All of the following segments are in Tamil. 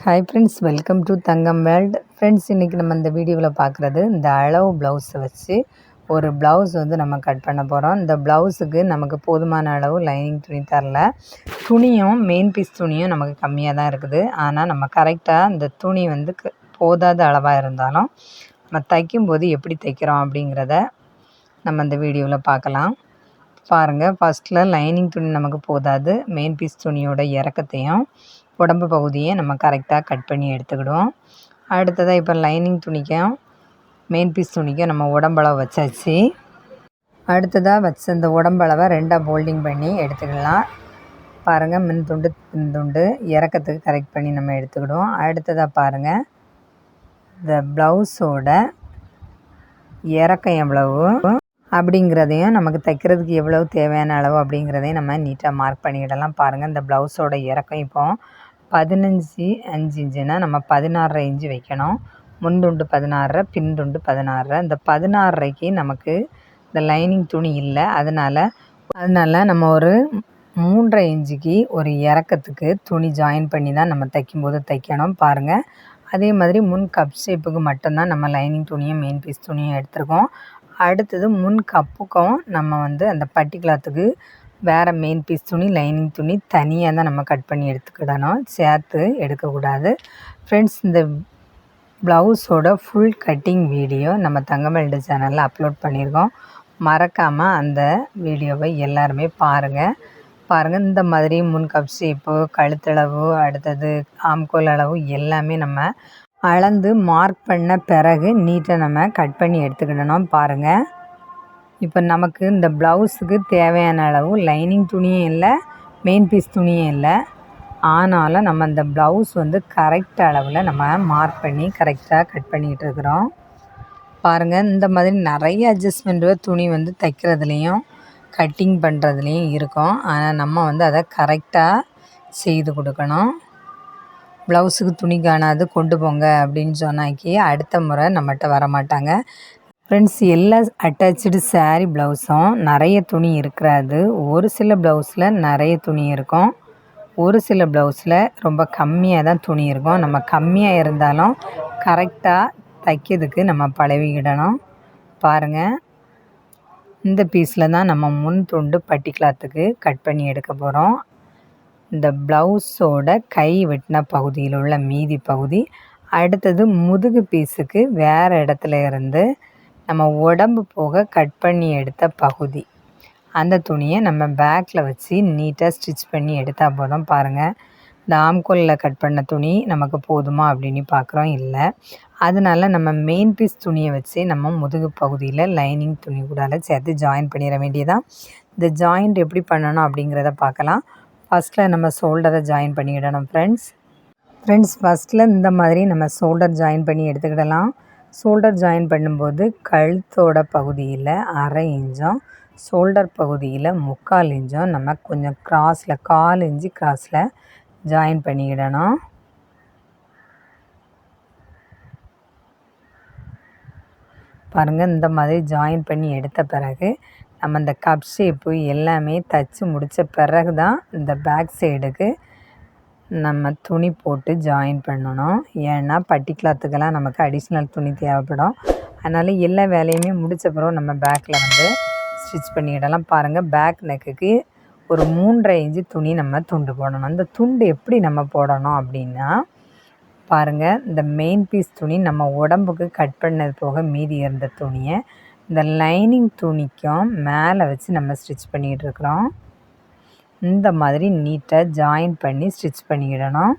Hi friends, welcome to Thangam world. Friends, இன்றைக்கி நம்ம இந்த வீடியோவில் பார்க்குறது இந்த அளவு ப்ளவுஸை வச்சு ஒரு ப்ளவுஸ் நம்ம கட் பண்ண போகிறோம். இந்த ப்ளவுஸுக்கு நமக்கு போதுமான அளவு லைனிங் துணி தரல. துணியும் மெயின் பீஸ் துணியும் நமக்கு கம்மியாக தான் இருக்குது. ஆனால் நம்ம கரெக்டாக இந்த துணி போதாத அளவாக இருந்தாலும் நம்ம தைக்கும்போது எப்படி தைக்கிறோம் அப்படிங்கிறத நம்ம இந்த வீடியோவில் பார்க்கலாம். பாருங்கள், ஃபஸ்ட்டில் லைனிங் துணி நமக்கு போதாது. மெயின் பீஸ் துணியோட இறக்கத்தையும் உடம்பு பகுதியை நம்ம கரெக்டாக கட் பண்ணி எடுத்துக்கிடுவோம். அடுத்ததாக இப்போ லைனிங் துணிக்கும் மெயின் பீஸ் துணிக்கும் நம்ம உடம்பளவு வச்சாச்சு. அடுத்ததாக வச்ச இந்த உடம்பளவை ரெண்டாக போல்டிங் பண்ணி எடுத்துக்கலாம். பாருங்கள், மின் துண்டு இறக்கத்துக்கு கரெக்ட் பண்ணி நம்ம எடுத்துக்கிடுவோம். அடுத்ததாக பாருங்கள், இந்த ப்ளவுஸோட இறக்கம் எவ்வளவு அப்படிங்கிறதையும் நமக்கு தைக்கிறதுக்கு எவ்வளவு தேவையான அளவு அப்படிங்கிறதையும் நம்ம நீட்டாக மார்க் பண்ணிக்கிடலாம். பாருங்கள், இந்த ப்ளவுஸோட இறக்கம் இப்போ 15.5 இன்ச்சுனா நம்ம 16.5 இன்ச்சு வைக்கணும். முன்துண்டு 16, பின் துண்டு 16. இந்த 16.5க்கு நமக்கு இந்த லைனிங் துணி இல்லை. அதனால் நம்ம ஒரு 3.5 இன்ச்சுக்கு ஒரு இறக்கத்துக்கு துணி ஜாயின் பண்ணி தான் நம்ம தைக்கும்போது தைக்கணும். பாருங்கள், அதே மாதிரி முன் கப் ஷேப்புக்கு மட்டும்தான் நம்ம லைனிங் துணியும் மெயின் பீஸ் துணியும் எடுத்துருக்கோம். அடுத்தது முன் கப்புக்கும் நம்ம அந்த பட்டி கிளாத்துக்கு வேறு மெயின் பீஸ் துணி லைனிங் துணி தனியாக தான் நம்ம கட் பண்ணி எடுத்துக்கிடணும், சேர்த்து எடுக்கக்கூடாது. ஃப்ரெண்ட்ஸ், இந்த ப்ளவுஸோட ஃபுல் கட்டிங் வீடியோ நம்ம தங்கமேல்டு சேனலில் அப்லோட் பண்ணியிருக்கோம். மறக்காமல் அந்த வீடியோவை எல்லாருமே பாருங்கள். இந்த மாதிரி முன் கப் ஷேப்பு, கழுத்தளவு, அடுத்தது ஆம்கோல் அளவு எல்லாமே நம்ம அளந்து மார்க் பண்ண பிறகு நீட்டாக நம்ம கட் பண்ணி எடுத்துக்கிடணும். பாருங்கள், இப்போ நமக்கு இந்த ப்ளவுஸுக்கு தேவையான அளவு லைனிங் துணியும் இல்லை, மெயின் பீஸ் துணியும் இல்லை. ஆனாலும் நம்ம இந்த ப்ளவுஸ் கரெக்ட் அளவில் நம்ம மார்க் பண்ணி கரெக்டாக கட் பண்ணிகிட்டு இருக்கிறோம். பாருங்கள், இந்த மாதிரி நிறைய அட்ஜஸ்ட்மெண்ட்டு துணி தைக்கிறதுலேயும் கட்டிங் பண்ணுறதுலேயும் இருக்கும். ஆனால் நம்ம அதை கரெக்டாக செய்து கொடுக்கணும். ப்ளவுஸுக்கு துணி காணாது கொண்டு போங்க அப்படின்னு சொன்னாக்கி அடுத்த முறை நம்மகிட்ட வரமாட்டாங்க. ஃப்ரெண்ட்ஸ், எல்லா அட்டாச்சு சாரீ ப்ளவுஸும் நிறைய துணி இருக்கிறாது. ஒரு சில ப்ளவுஸில் நிறைய துணி இருக்கும், ஒரு சில ப்ளவுஸில் ரொம்ப கம்மியாக தான் துணி இருக்கும். நம்ம கம்மியாக இருந்தாலும் கரெக்டாக தைக்கிறதுக்கு நம்ம பழகிக்கிடணும். பாருங்கள், இந்த பீஸில் தான் நம்ம முன் துண்டு பட்டி கிளாத்துக்கு கட் பண்ணி எடுக்க போகிறோம். இந்த ப்ளவுஸோட கை வெட்டின பகுதியில் உள்ள மீதி பகுதி. அடுத்தது முதுகு பீஸுக்கு வேறு இடத்துல இருந்து நம்ம உடம்பு போக கட் பண்ணி எடுத்த பகுதி. அந்த துணியை நம்ம பேக்கில் வச்சு நீட்டாக ஸ்டிச் பண்ணி எடுத்தால் போதும். பாருங்கள், இந்த ஆம்கோலில் கட் பண்ண துணி நமக்கு போதுமா அப்படின்னு பார்க்குறோம், இல்லை. அதனால நம்ம மெயின் பீஸ் துணியை வச்சு நம்ம முதுகு பகுதியில் லைனிங் துணி கூட சேர்த்து ஜாயின் பண்ணிட வேண்டியதான். இந்த ஜாயிண்ட் எப்படி பண்ணணும் அப்படிங்கிறத பார்க்கலாம். ஃபஸ்ட்டில் நம்ம ஷோல்டரை ஜாயின் பண்ணிக்கிடணும். ஃப்ரெண்ட்ஸ், ஃபஸ்ட்டில் இந்த மாதிரி நம்ம ஷோல்டர் ஜாயின் பண்ணி எடுத்துக்கிடலாம். ஷோல்டர் ஜாயின் பண்ணும்போது கழுத்தோட பகுதியில் 1/2 இன்ச்சும், ஷோல்டர் பகுதியில் 3/4 இன்ச்சும் நம்ம கொஞ்சம் கிராஸில் 1/4 இன்ச்சு கிராஸில் ஜாயின் பண்ணிக்கிடணும். பாருங்கள், இந்த மாதிரி ஜாயின் பண்ணி எடுத்த பிறகு நம்ம இந்த கப் ஷேப்பு எல்லாமே தைச்சி முடித்த பிறகு தான் இந்த பேக் சைடுக்கு நம்ம துணி போட்டு ஜாயின் பண்ணணும். ஏன்னா பட்டி கிளாத்துக்கெல்லாம் நமக்கு அடிஷ்னல் துணி தேவைப்படும். அதனால் எல்லா வேலையுமே முடித்த பிறகு நம்ம பேக்கில் ஸ்டிச் பண்ணிக்கிடலாம். பாருங்கள், பேக் நெக்குக்கு ஒரு 3.5 இன்ச்சு துணி நம்ம துண்டு போடணும். அந்த துண்டு எப்படி நம்ம போடணும் அப்படின்னா, பாருங்கள், இந்த மெயின் பீஸ் துணி நம்ம உடம்புக்கு கட் பண்ணது போக மீதி இருந்த துணியை இந்த லைனிங் துணிக்கும் மேலே வச்சு நம்ம ஸ்டிச் பண்ணிக்கிட்டு இருக்கிறோம். இந்த மாதிரி நீட்டாக ஜாயின் பண்ணி ஸ்டிச் பண்ணிக்கிடணும்.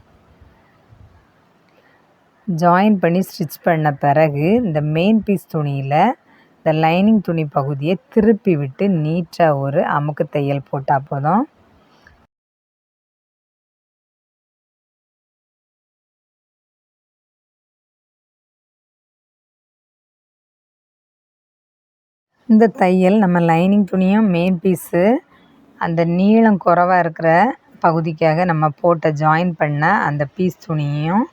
ஜாயின் பண்ணி ஸ்டிச் பண்ண பிறகு இந்த மெயின் பீஸ் துணியில் இந்த லைனிங் துணி பகுதியை திருப்பி விட்டு நீட்டாக ஒரு அமுக்கு தையல் போட்டால் போதும். இந்த தையல் நம்ம லைனிங் துணியும் மெயின் பீஸு அந்த நீளம் குறைவாக இருக்கிற பகுதிக்காக நம்ம போட்ட ஜாயின் பண்ண அந்த பீஸ் துணியையும்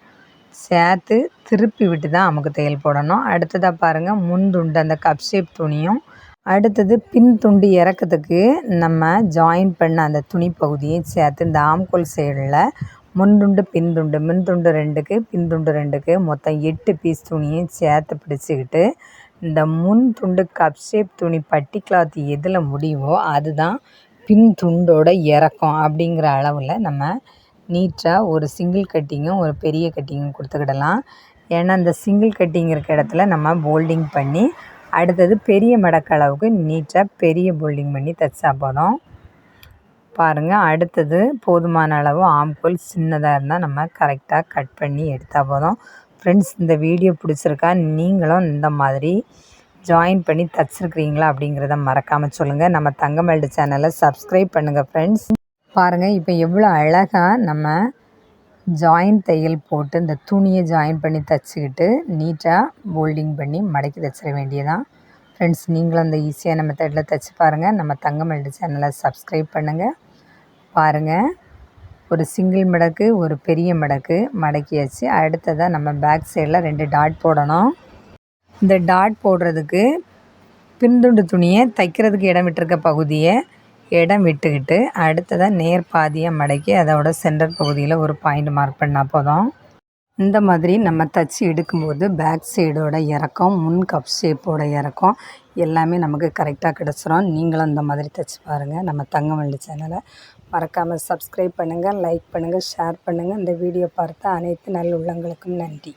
சேர்த்து திருப்பி விட்டு தான் அமுக்கு தையல் போடணும். அடுத்ததாக பாருங்கள், முன் துண்டு அந்த கப் ஷேப் துணியும், அடுத்தது பின் துண்டு இறக்கத்துக்கு நம்ம ஜாயின் பண்ண அந்த துணி பகுதியை சேர்த்து இந்த ஆம்கோல் சைடில் முன்துண்டு பின்துண்டு முன்துண்டு 2க்கு பின்துண்டு 2க்கு மொத்தம் 8 பீஸ் துணியும் சேர்த்து பிடிச்சிக்கிட்டு இந்த முன் துண்டு கப் ஷேப் துணி பட்டி கிளாத் எதில் முடியுமோ அதுதான் பின் துண்டோட இறக்கம் அப்படிங்கிற அளவில் நம்ம நீட்டாக ஒரு சிங்கிள் கட்டிங்கும் ஒரு பெரிய கட்டிங்கும் கொடுத்துக்கிடலாம். ஏன்னா இந்த சிங்கிள் கட்டிங் இருக்க இடத்துல நம்ம போல்டிங் பண்ணி அடுத்தது பெரிய மடக்களவுக்கு நீட்டாக பெரிய போல்டிங் பண்ணி தைச்சா போதும். பாருங்கள், அடுத்தது போதுமான அளவு ஆம்கோல் சின்னதாக இருந்தால் நம்ம கரெக்டாக கட் பண்ணி எடுத்தால் போதும். ஃப்ரெண்ட்ஸ், இந்த வீடியோ பிடிச்சிருக்கா? நீங்களும் இந்த மாதிரி ஜாயின் பண்ணி தைச்சிருக்கிறீங்களா அப்படிங்கிறத மறக்காமல் சொல்லுங்கள். நம்ம தங்கமேல்டு சேனலை சப்ஸ்கிரைப் பண்ணுங்கள் ஃப்ரெண்ட்ஸ். பாருங்கள், இப்போ எவ்வளோ அழகாக நம்ம ஜாயின் தையல் போட்டு இந்த துணியை ஜாயின் பண்ணி தைச்சிக்கிட்டு நீட்டாக போல்டிங் பண்ணி மடக்கி தைச்சிட வேண்டியதான். ஃப்ரெண்ட்ஸ், நீங்களும் அந்த ஈஸியான மெத்தடில் தைச்சி பாருங்கள். நம்ம தங்கமேல்டு சேனலை சப்ஸ்கிரைப் பண்ணுங்கள். பாருங்கள், ஒரு சிங்கிள் மடக்கு ஒரு பெரிய மடக்கு மடக்கியாச்சு. அடுத்ததாக நம்ம பேக் சைடில் 2 டாட் போடணும். இந்த டாட் போடுறதுக்கு பின்துண்டு துணியை தைக்கிறதுக்கு இடம் விட்டுருக்க பகுதியை இடம் விட்டுக்கிட்டு அடுத்ததாக நேர் பாதியாக மடக்கி அதோட சென்டர் பகுதியில் ஒரு பாயிண்ட் மார்க் பண்ணால் போதும். இந்த மாதிரி நம்ம தைச்சி எடுக்கும்போது பேக் சைடோட இறக்கம் முன் கப் ஷேப்போட இறக்கம் எல்லாமே நமக்கு கரெக்டாக கிடச்சிரும். நீங்களும் இந்த மாதிரி தைச்சி பாருங்கள். நம்ம தங்கமேல்டு சேனலை மறக்காமல் சப்ஸ்கிரைப் பண்ணுங்கள், லைக் பண்ணுங்கள், ஷேர் பண்ணுங்கள். இந்த வீடியோ பார்த்த அனைத்து நல்ல உள்ளங்களுக்கும் நன்றி.